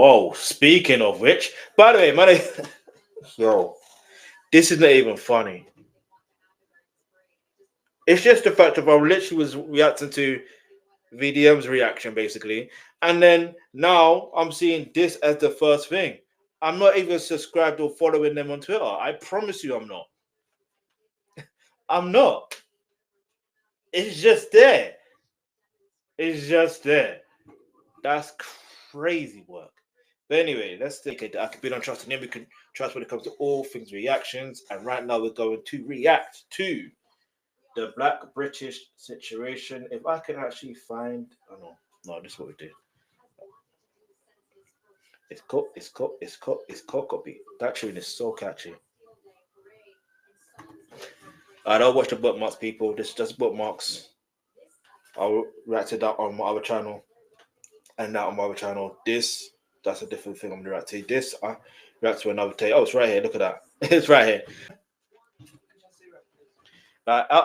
Whoa, speaking of which, by the way, man, yo, this is not even funny. It's just the fact of I literally was reacting to VDM's reaction, basically. And then now I'm seeing this as the first thing. I'm not even subscribed or following them on Twitter. I promise you I'm not. I'm not. It's just there. It's just there. That's crazy work. But anyway, let's take it. I could be on trust, and then we can trust when it comes to all things reactions. And right now we're going to react to the Black British situation. If I can actually find, oh no, this is what we did. It's copy. That tune is so catchy. I don't watch the bookmarks, people. This is just bookmarks. I'll react to that on my other channel, and that on my other channel. That's a different thing I'm gonna react to. This I react to another day. Oh, it's right here. Look at that. It's right here.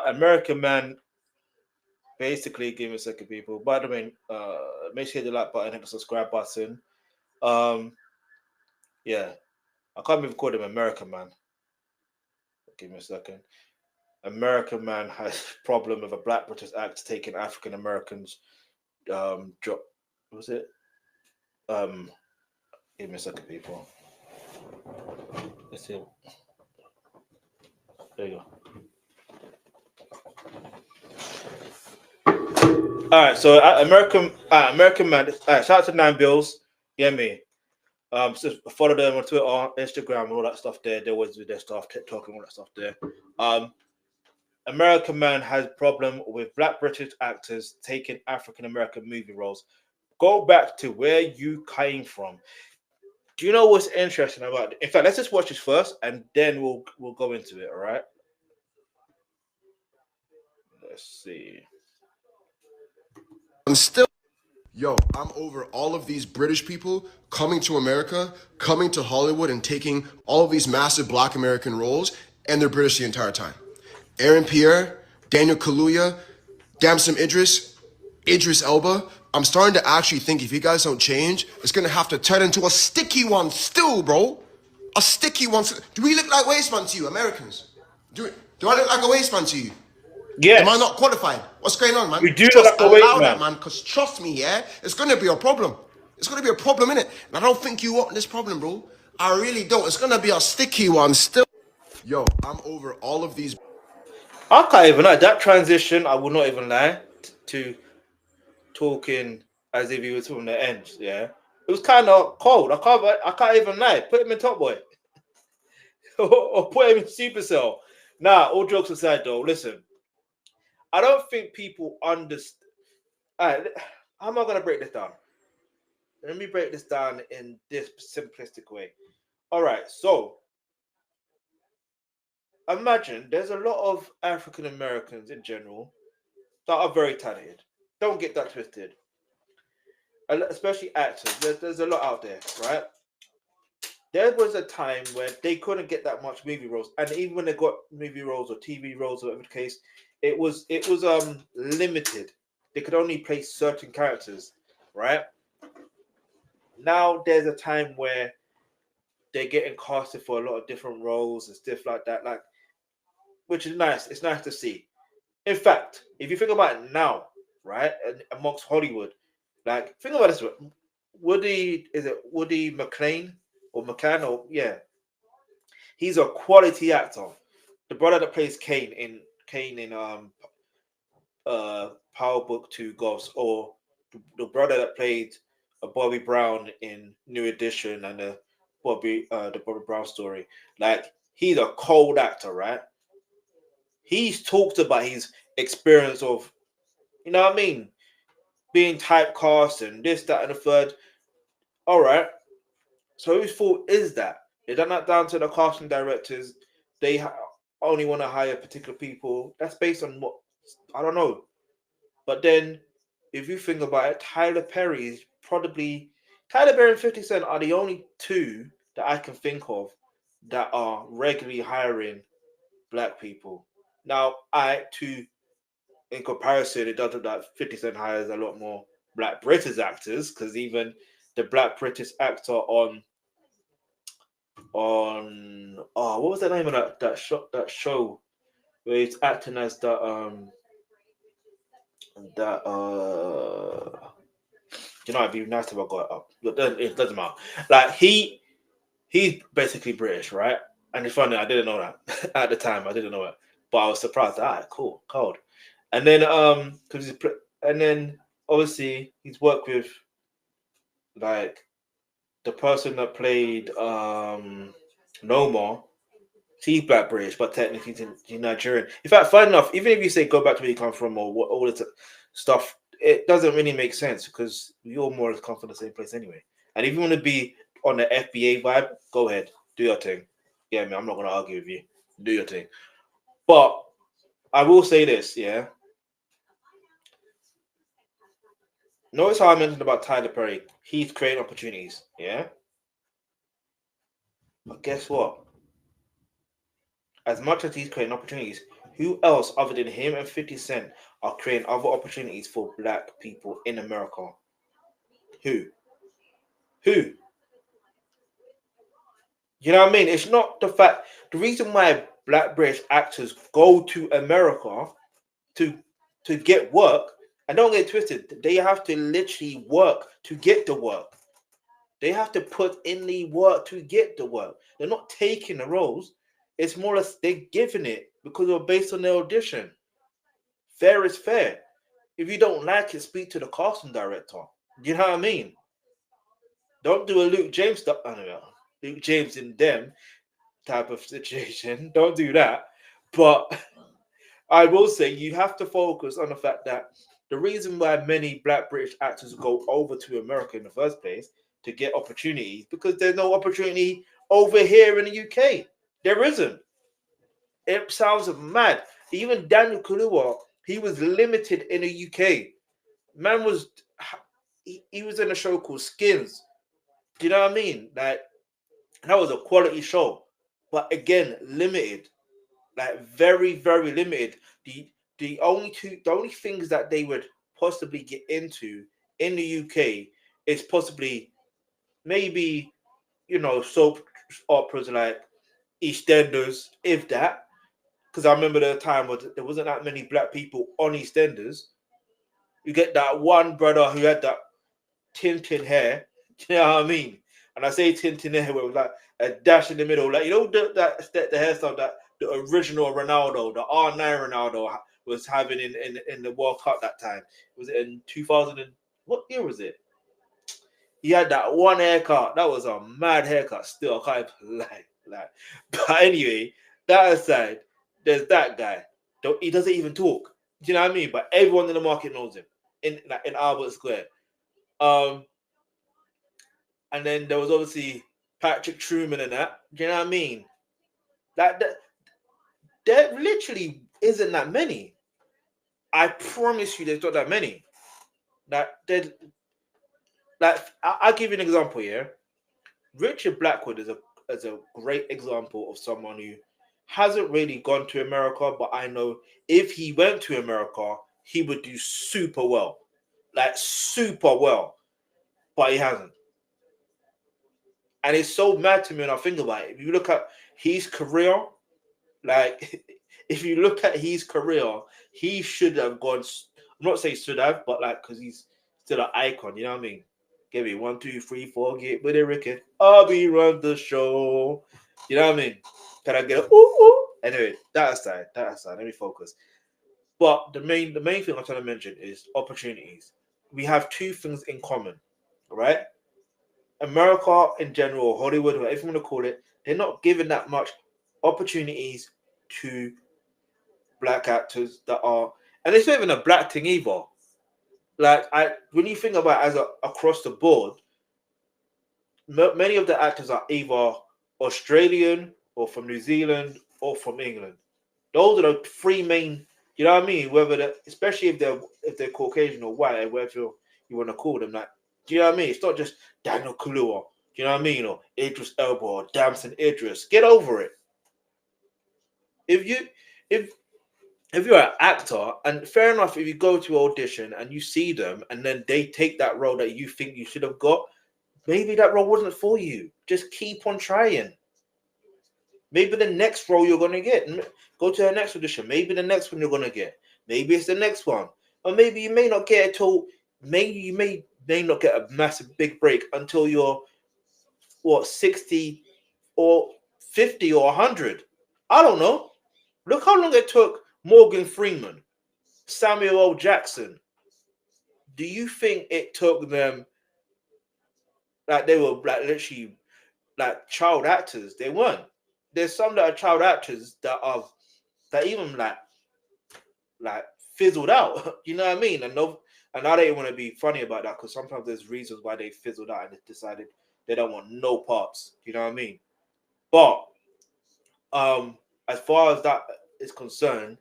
American Man. Basically, give me a second, people. By the way, make sure you hit the like button, hit the subscribe button. Yeah, I can't even call him American Man. Give me a second. American Man has problem with a Black British actor taking African Americans. Drop. Was it? Give me a second, people. Let's see. There you go. All right, so American Man. Shout out to Nine Bills. Yeah, me. So follow them on Twitter, Instagram, and all that stuff there. They always do their stuff, TikTok, and all that stuff there. American Man has problem with Black British actors taking African American movie roles. Go back to where you came from. Do you know what's interesting about it? In fact, let's just watch this first, and then we'll go into it. All right. Let's see. I'm still. Yo, I'm over all of these British people coming to America, coming to Hollywood, and taking all of these massive Black American roles, and they're British the entire time. Aaron Pierre, Daniel Kaluuya, Damson Idris Elba. I'm starting to actually think if you guys don't change, it's gonna have to turn into a sticky one still, bro. A sticky one. Do we look like wasteman to you, Americans? Do I look like a wasteman to you? Yes. Am I not qualified? What's going on, man? We do look like a allow wasteman. that, man, because trust me, yeah, it's gonna be a problem. It's gonna be a problem, innit? And I don't think you want this problem, bro. I really don't. It's gonna be a sticky one still. Yo, I'm over all of these. I can't even lie. That transition, I will not even lie, to talking as if he was from the end. Yeah, it was kind of cold. I can't even lie. Put him in Top Boy, or put him in Supercell. Nah, all jokes aside, though. Listen, I don't think people understand. All right, how am I gonna break this down? Let me break this down in this simplistic way. All right, so imagine there's a lot of African Americans in general that are very talented. Don't get that twisted. Especially actors. There's a lot out there, right? There was a time where they couldn't get that much movie roles, and even when they got movie roles or TV roles or whatever the case, it was limited. They could only play certain characters, right? Now there's a time where they're getting casted for a lot of different roles and stuff like that, which is nice. It's nice to see. In fact, if you think about it now, right, amongst Hollywood, think about this: Woody McLean or McCann, or yeah, he's a quality actor. The brother that plays Kane in Power Book 2 Ghosts, or the brother that played Bobby Brown in New Edition and the Bobby Brown story. He's a cold actor, right? He's talked about his experience of, you know what I mean, being typecast and this, that, and the third. All right. So whose fault is that? They done that down to the casting directors. They only want to hire particular people. That's based on what, I don't know. But then, if you think about it, Tyler Perry and 50 Cent are the only two that I can think of that are regularly hiring Black people. Now, in comparison, it doesn't that 50 Cent hires a lot more Black British actors, because even the black British actor on what was the name of that show where he's acting as that you know, it'd be nice if I got it up. But it doesn't matter. Like he's basically British, right? And it's funny, I didn't know that at the time. I didn't know it, but I was surprised. All right, cool, cold. And then and then obviously he's worked with like the person that played No More. He's black British, but technically he's Nigerian. In fact, fun enough, even if you say go back to where you come from or what, all this stuff, it doesn't really make sense because we all more or less come from the same place anyway. And if you want to be on the FBA vibe, go ahead, do your thing. Yeah, man, I'm not gonna argue with you. Do your thing. But I will say this, yeah. Notice how I mentioned about Tyler Perry. He's creating opportunities, yeah. But guess what? As much as he's creating opportunities, who else other than him and 50 Cent are creating other opportunities for black people in America? Who? Who? You know what I mean? It's not the fact. The reason why black British actors go to America to get work, and don't get twisted, they have to literally work to get the work. They have to put in the work to get the work. They're not taking the roles. It's more or less they're giving it because they're based on their audition. Fair is fair. If you don't like it, speak to the casting director. You know what I mean? Don't do a Luke James stuff. I don't know. Luke James in them type of situation. Don't do that. But I will say you have to focus on the fact that the reason why many black British actors go over to America in the first place to get opportunities because there's no opportunity over here in the UK. There isn't. It sounds mad. Even Daniel Kaluuya, he was limited in the UK. Man was he was in a show called Skins. Do you know what I mean? Like that was a quality show, but again, limited. Like very, very limited. The only things that they would possibly get into in the UK is possibly maybe soap operas like EastEnders, if that. Because I remember the time where there wasn't that many black people on EastEnders. You get that one brother who had that tinted hair. You know what I mean? And I say tinted hair where it was like a dash in the middle, like the hairstyle that the original Ronaldo, the R9 Ronaldo was having in the World Cup that time. Was it in 2000? What year was it? He had that one haircut. That was a mad haircut. Still, I can't even lie. But anyway, that aside, there's that guy. He doesn't even talk. Do you know what I mean? But everyone in the market knows him in Albert Square. And then there was obviously Patrick Truman and that. Do you know what I mean? That there literally isn't that many. I promise you, there's not that many. I'll give you an example here. Richard Blackwood is a great example of someone who hasn't really gone to America, but I know if he went to America, he would do super well. Like super well. But he hasn't. And it's so mad to me when I think about it. If you look at his career, like if you look at his career, he should have gone. I'm not saying should have, but like because he's still an icon. You know what I mean? Give me 1, 2, 3, 4, get with it, Rickett. I'll be run the show. You know what I mean? Can I get a ooh ooh? Anyway, that aside. Let me focus. But the main thing I'm trying to mention is opportunities. We have two things in common, right? America in general, Hollywood, whatever you want to call it, they're not giving that much opportunities to black actors that are, and it's not even a black thing either. Like when you think about it as across the board, many of the actors are either Australian or from New Zealand or from England. Those are the three main. You know what I mean? Especially if they're Caucasian or white, whatever you want to call them. Like, do you know what I mean? It's not just Daniel Kaluuya. Do you know what I mean? Or Idris Elba or Damson Idris. Get over it. If you're an actor, and fair enough, if you go to audition and you see them, and then they take that role that you think you should have got, maybe that role wasn't for you. Just keep on trying. Maybe the next role you're gonna get, go to the next audition. Maybe the next one you're gonna get. Maybe it's the next one, or maybe you may not get it till. Maybe you may not get a massive big break until you're 60 or 50 or 100. I don't know. Look how long it took Morgan Freeman, Samuel L. Jackson. Do you think it took them like they were like literally like child actors? They weren't. There's some that are child actors that even like fizzled out. You know what I mean? And I don't want to be funny about that because sometimes there's reasons why they fizzled out and they decided they don't want no parts. You know what I mean? But as far as that is concerned,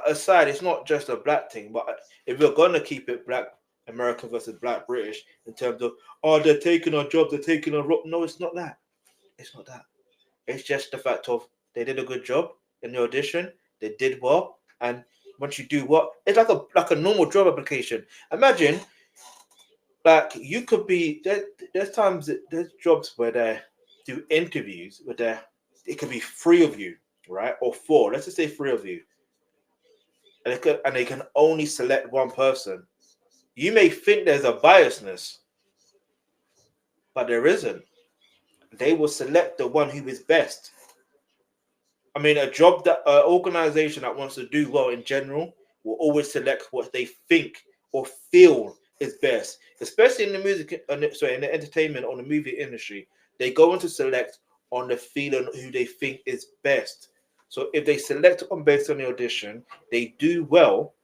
aside, it's not just a black thing. But if we're gonna keep it black American versus black British in terms of they're taking our jobs, they're taking our no, it's not that. It's not that. It's just the fact of they did a good job in the audition. They did well, and once you do what, it's like a normal job application. Imagine, like you could be there's times there's jobs where they do interviews where it could be 3 of you, right, or 4. Let's just say 3 of you, and they can only select one person. You may think there's a biasness, but there isn't. They will select the one who is best. I mean, an organization that wants to do well in general will always select what they think or feel is best, especially in the in the entertainment or the movie industry. They go on to select on the feeling who they think is best. So if they select based on the audition, they do well,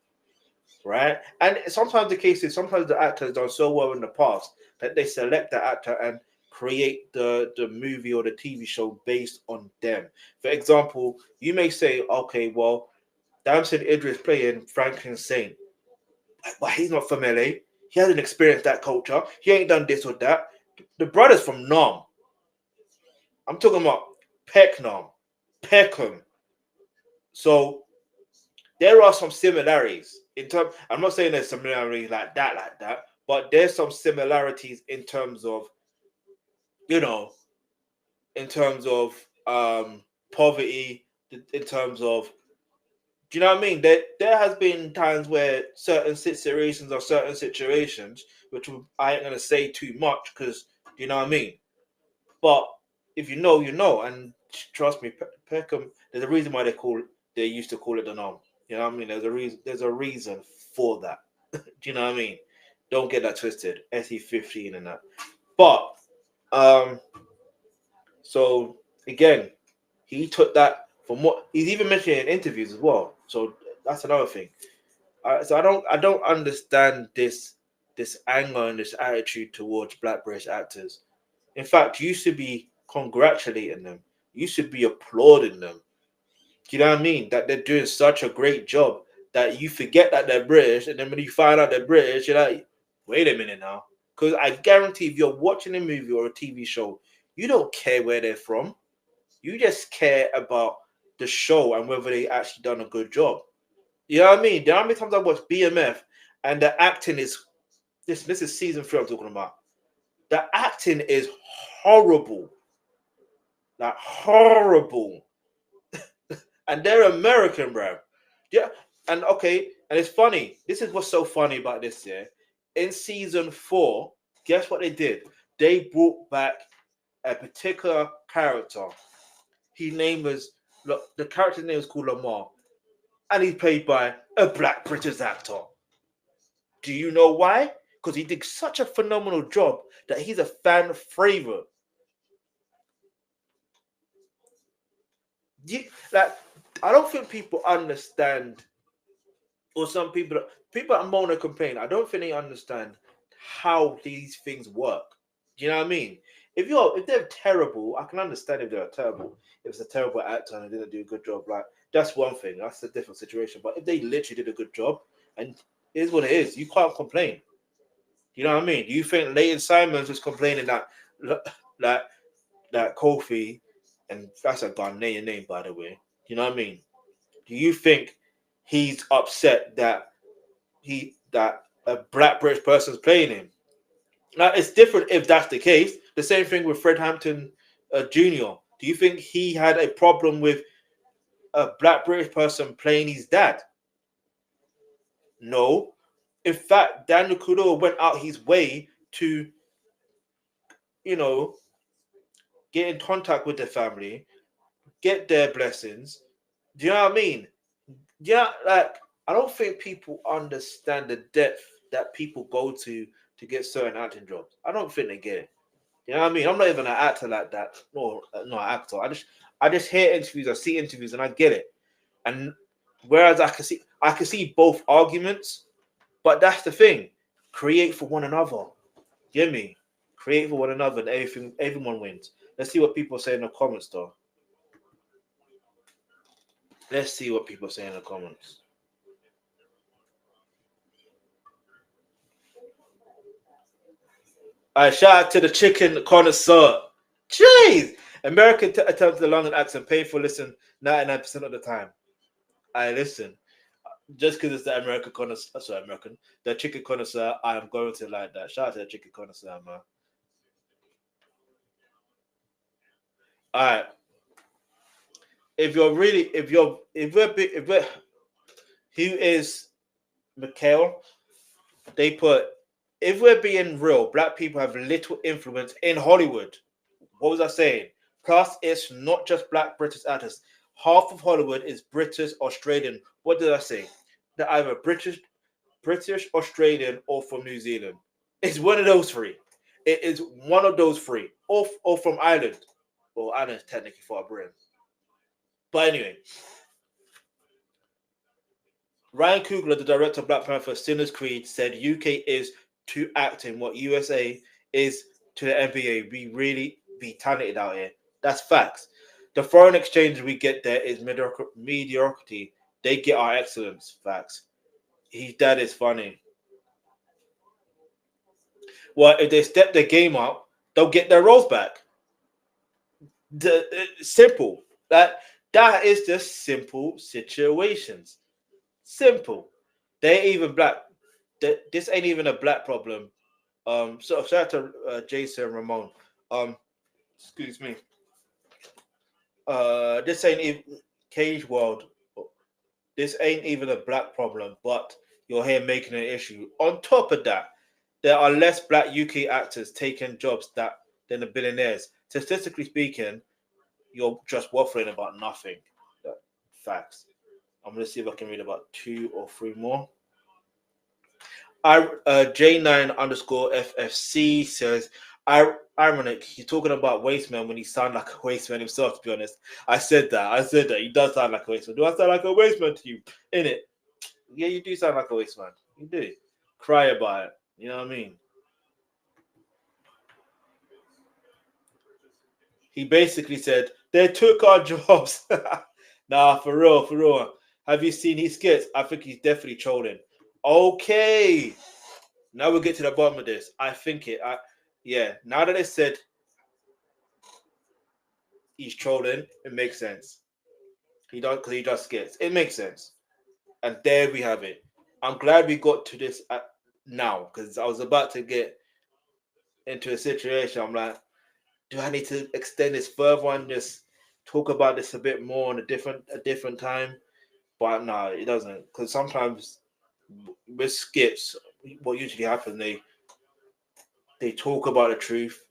right? And sometimes the actor has done so well in the past that they select the actor and create the movie or the TV show based on them. For example, you may say, okay, well, Damson Idris playing Franklin Saint, but he's not from LA. He hasn't experienced that culture. He ain't done this or that. The brother's from Nam. I'm talking about Peckham. So there are some similarities in terms. I'm not saying there's similarities like that, but there's some similarities in terms of, in terms of poverty, in terms of, do you know what I mean? There has been times where certain situations, which I ain't gonna say too much because you know what I mean. But if you know, you know, and trust me, Peckham. There's a reason why they used to call it the norm. You know what I mean? There's a reason for that. Do you know what I mean? Don't get that twisted. SE15 and that. But so again, he took that from what he's even mentioned in interviews as well. So that's another thing. So I don't understand this anger and this attitude towards Black British actors. In fact, you should be congratulating them. You should be applauding them. Do you know what I mean? That they're doing such a great job that you forget that they're British, and then when you find out they're British, you're like, wait a minute now. Because I guarantee if you're watching a movie or a TV show, you don't care where they're from. You just care about the show and whether they actually done a good job. You know what I mean? There are many times I watch BMF and the acting is this is season 3 I'm talking about. The acting is horrible. Like horrible. And they're American, bro. Yeah. And okay, and it's funny. This is what's so funny about this, yeah. In season 4, guess what they did? They brought back a particular character. The character's name was called Lamar. And he's played by a Black British actor. Do you know why? Because he did such a phenomenal job that he's a fan favorite. I don't think people understand, or some people that moan and complain, I don't think they understand how these things work. Do you know what I mean? If they're terrible, I can understand if they're terrible. If it's a terrible actor and they didn't do a good job, like that's one thing. That's a different situation. But if they literally did a good job, and it is what it is, you can't complain. You know what I mean? Do you think Leighton Simons was complaining that Kofi, and that's a Ghanaian name, by the way. You know what I mean? Do you think he's upset that a Black British person's playing him? Now, it's different if that's the case. The same thing with Fred Hampton Jr. Do you think he had a problem with a black British person playing his dad? No. In fact, Daniel Kaluuya went out his way to, you know, get in contact with the family, get their blessings. Do you know what I mean? Yeah, like I don't think people understand the depth that people go to get certain acting jobs. I don't think they get it. You know what I mean? I'm not even an actor like that. No, not an actor. I just hear interviews, I see interviews, and I get it. And whereas I can see both arguments, but that's the thing. Create for one another. Get me? Create for one another, and everyone wins. Let's see what people say in the comments, though. Let's see what people say in the comments. All right, shout out to the chicken connoisseur. Jeez! American attempts the London accent. Painful listen 99% of the time. I listen. Just because it's the American connoisseur, sorry, the chicken connoisseur, I am going to like that. Shout out to the chicken connoisseur, man. All right. If we're, who is Mikhail? They put, if we're being real, black people have little influence in Hollywood. What was I saying? Plus, it's not just black British actors. Half of Hollywood is British, Australian. What did I say? They're either British, Australian, or from New Zealand. It's one of those three. It is one of those three, or from Ireland. Well, Ireland's technically for Britain. But anyway, Ryan Coogler, the director of Black Panther, Sinner's Creed, said UK is to acting what USA is to the NBA. We really be talented out here. That's facts. The foreign exchange we get there is mediocrity. They get our excellence. Facts. His dad is funny. Well, if they step their game up, they'll get their roles back. Simple. That is just simple situations. Simple. They ain't even black. This ain't even a black problem. So shout out to Jason Ramon. Excuse me. This ain't even Cage World. This ain't even a black problem, but you're here making an issue. On top of that, there are less black UK actors taking jobs than the billionaires. Statistically speaking, you're just waffling about nothing. Facts. I'm gonna see if I can read about 2 or 3 more. J9 underscore FFC says, ironic, he's talking about Wasteman when he sounds like a Wasteman himself, to be honest. I said that. He does sound like a Wasteman. Do I sound like a Wasteman to you? Innit? Yeah, you do sound like a Wasteman. You do. Cry about it. You know what I mean? He basically said, they took our jobs. Nah, for real. Have you seen his skits? I think he's definitely trolling. Okay. Now we'll get to the bottom of this. Now that they said he's trolling, it makes sense. He does skits. It makes sense. And there we have it. I'm glad we got to this now, because I was about to get into a situation. I'm like, do I need to extend this further and just talk about this a bit more on a different time? But no, it doesn't. Because sometimes with skits, what usually happens, they talk about the truth,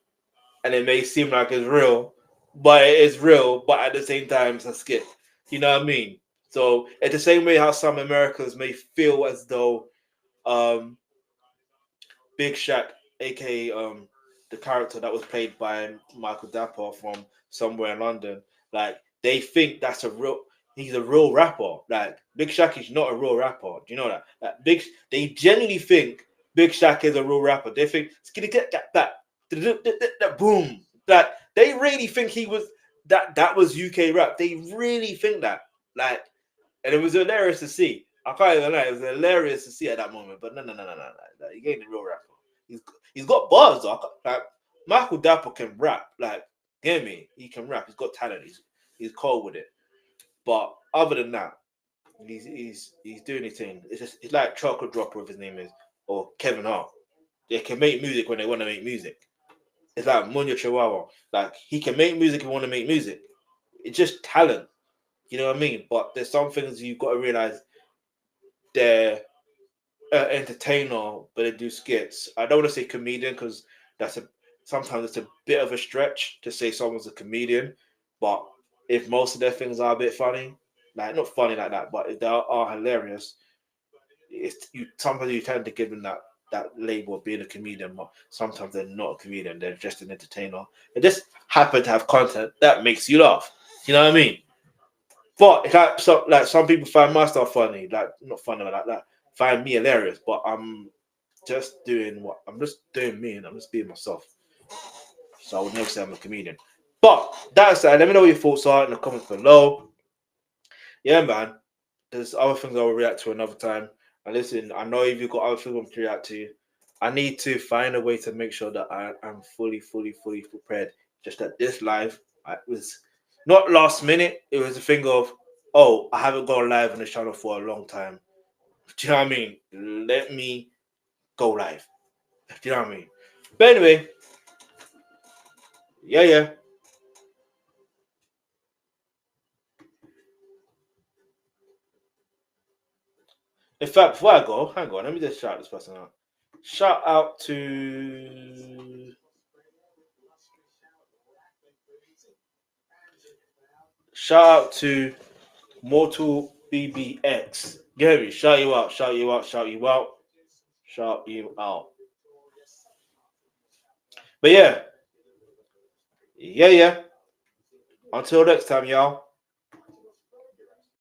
and it may seem like it's real, but it is real. But at the same time, it's a skit. You know what I mean? So it's the same way how some Americans may feel as though Big Shaq, aka the character that was played by Michael Dapper from Somewhere in London, like they think he's a real rapper. Like Big Shaq is not a real rapper. Do you know that? They genuinely think Big Shaq is a real rapper. They think that boom. That they really think he was that was UK rap. They really think that. Like, and it was hilarious to see. I can't even lie, it was hilarious to see at that moment. But no. He ain't a real rapper. He's got bars though. Like Michael Dapper can rap. Like, hear me, he can rap. He's got talent. He's cold with it. But other than that, he's doing his thing. It's like Chocolate Dropper, if his name is, or Kevin Hart. they can make music when they want to make music. It's like Munya Chihuahua. Like, he can make music if he want to make music. It's just talent. You know what I mean? But there's some things you've got to realize they're entertainer, but they do skits. I don't want to say comedian because sometimes it's a bit of a stretch to say someone's a comedian. But if most of their things are a bit funny, like not funny like that, but if they are hilarious, sometimes you tend to give them that label of being a comedian, but sometimes they're not a comedian, they're just an entertainer. They just happen to have content that makes you laugh. You know what I mean? But like some people find my stuff funny, like not funny like that, find me hilarious, but I'm just doing me and I'm just being myself. So I would never say I'm a comedian. But that aside, let me know what your thoughts are in the comments below. Yeah, man. There's other things I will react to another time. And listen, I know if you've got other things to react to, I need to find a way to make sure that I am fully prepared. Just that this live, it was not last minute. It was a thing of, oh, I haven't gone live on this channel for a long time. Do you know what I mean? Let me go live. Do you know what I mean? But anyway, yeah. In fact, before I go, hang on, let me just shout this person out. Shout out to Mortal BBX. Gary, shout you out. But yeah. Until next time, y'all.